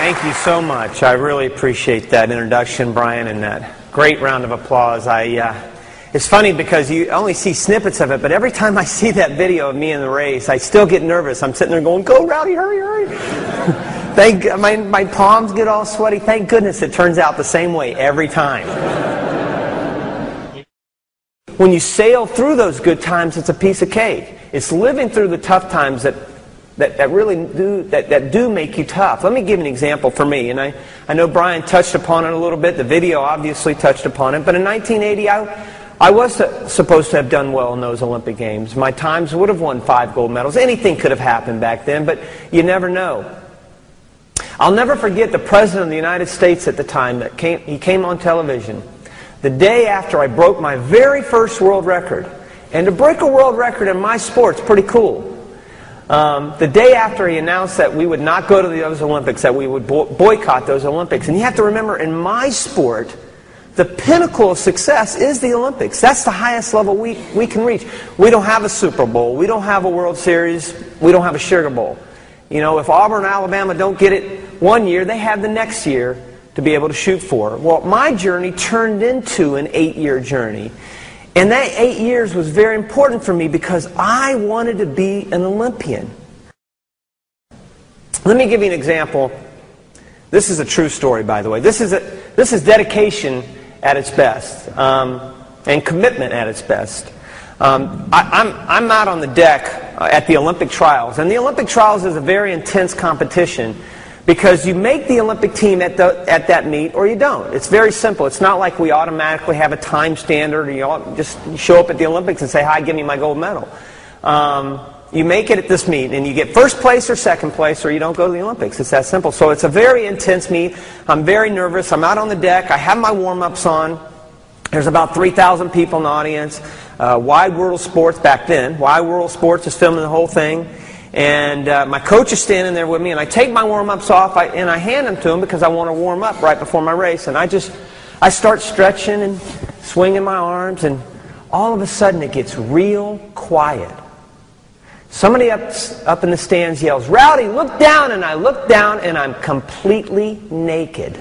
Thank you so much. I really appreciate that introduction, Brian, and that great round of applause. It's funny because you only see snippets of it, but every time I see that video of me in the race, I still get nervous. I'm sitting there going, "Go, Rowdy, hurry, hurry." My palms get all sweaty. Thank goodness it turns out the same way every time. When you sail through those good times, it's a piece of cake. It's living through the tough times that really do make you tough. Let me give an example for me. And I know Brian touched upon it a little bit. The video obviously touched upon it. But in 1980, I was supposed to have done well in those Olympic Games. My times would have won 5 gold medals. Anything could have happened back then, but you never know. I'll never forget the President of the United States at the time. He came on television the day after I broke my very first world record. And to break a world record in my sport's pretty cool. The day after he announced that we would not go to those Olympics, that we would boycott those Olympics. And you have to remember, in my sport, the pinnacle of success is the Olympics. That's the highest level we can reach. We don't have a Super Bowl. We don't have a World Series. We don't have a Sugar Bowl. You know, if Auburn and Alabama don't get it one year, they have the next year to be able to shoot for. Well, my journey turned into an 8-year journey. And that 8 years was very important for me because I wanted to be an Olympian. Let me give you an example. This is a true story, by the way. This is dedication at its best, and commitment at its best. I'm out on the deck at the Olympic trials, and the Olympic trials is a very intense competition because you make the Olympic team at that meet or you don't. It's very simple. It's not like we automatically have a time standard or you just show up at the Olympics and say, "Hi, give me my gold medal." You make it at this meet and you get first place or second place or you don't go to the Olympics. It's that simple. So it's a very intense meet. I'm very nervous. I'm out on the deck. I have my warm-ups on. There's about 3,000 people in the audience. Wide World of Sports back then. Wide World of Sports is filming the whole thing. And my coach is standing there with me, and I take my warm-ups off, and I hand them to him because I want to warm up right before my race. And I start stretching and swinging my arms, and all of a sudden it gets real quiet. Somebody up in the stands yells, "Rowdy, look down!" And I look down, and I'm completely naked.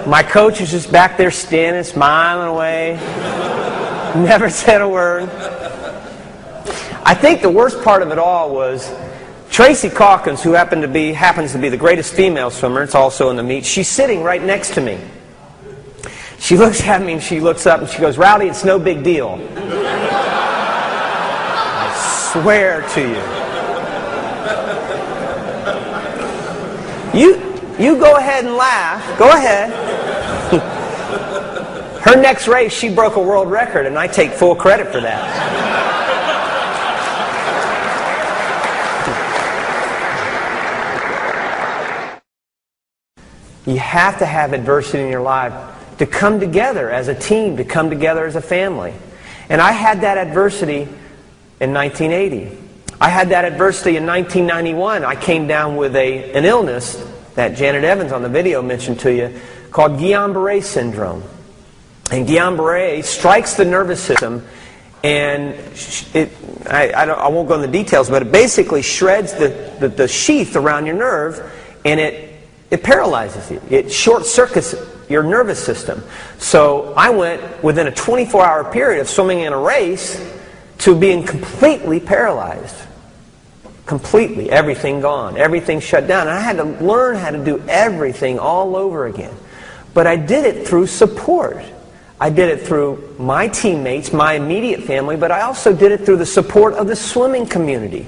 My coach is just back there standing, smiling away. Never said a word. I think the worst part of it all was Tracy Calkins, who happens to be the greatest female swimmer. It's also in the meet. She's sitting right next to me. She looks at me and she looks up and she goes, "Rowdy, it's no big deal." I swear to you. You go ahead and laugh. Go ahead. Her next race, she broke a world record, and I take full credit for that. You have to have adversity in your life to come together as a team, to come together as a family. And I had that adversity in 1980. I had that adversity in 1991. I came down with an illness that Janet Evans on the video mentioned to you called Guillain-Barré syndrome. And Guillain-Barré strikes the nervous system, and I won't go into the details, but it basically shreds the sheath around your nerve, and it paralyzes you. It short-circuits your nervous system. So I went within a 24-hour period of swimming in a race to being completely paralyzed. Completely. Everything gone. Everything shut down. And I had to learn how to do everything all over again. But I did it through support. I did it through my teammates, my immediate family, but I also did it through the support of the swimming community.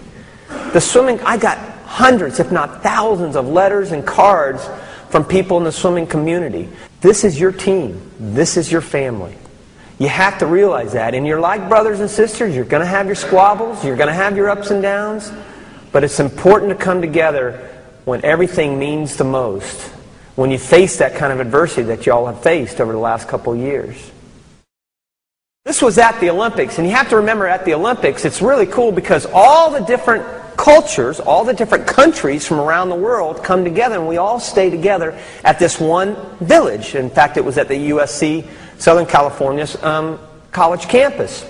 I got hundreds, if not thousands, of letters and cards from people in the swimming community. This is your team. This is your family. You have to realize that. And you're like brothers and sisters. You're going to have your squabbles. You're going to have your ups and downs. But it's important to come together when everything means the most. When you face that kind of adversity that you all have faced over the last couple of years. This was at the Olympics, and you have to remember at the Olympics, it's really cool because all the different cultures, all the different countries from around the world come together, and we all stay together at this one village. In fact, it was at the USC, Southern California's college campus.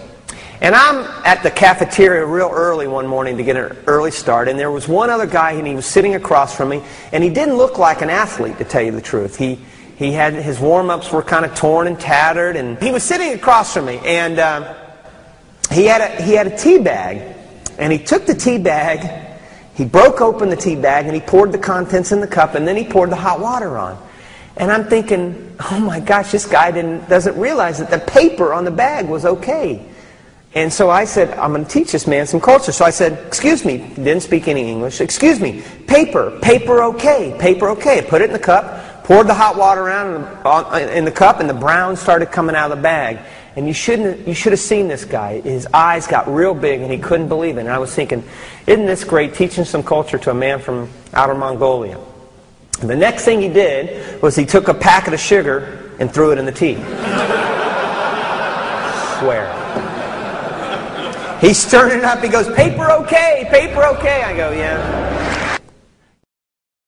And I'm at the cafeteria real early one morning to get an early start, and there was one other guy, and he was sitting across from me, and he didn't look like an athlete, to tell you the truth. He had, his warm-ups were kind of torn and tattered, and he was sitting across from me, and he had a tea bag, and he took the tea bag, he broke open the tea bag, and he poured the contents in the cup, and then he poured the hot water on. And I'm thinking, oh my gosh, this guy doesn't realize that the paper on the bag was okay. And so I said, I'm going to teach this man some culture. So I said, excuse me, didn't speak any English, excuse me, paper okay, paper okay. I put it in the cup, poured the hot water around in the cup, and the brown started coming out of the bag. And you should have seen this guy. His eyes got real big, and he couldn't believe it. And I was thinking, isn't this great, teaching some culture to a man from outer Mongolia? And the next thing he did was he took a packet of sugar and threw it in the tea. Swear. He's stirring it up. He goes, paper okay, paper okay. I go, yeah.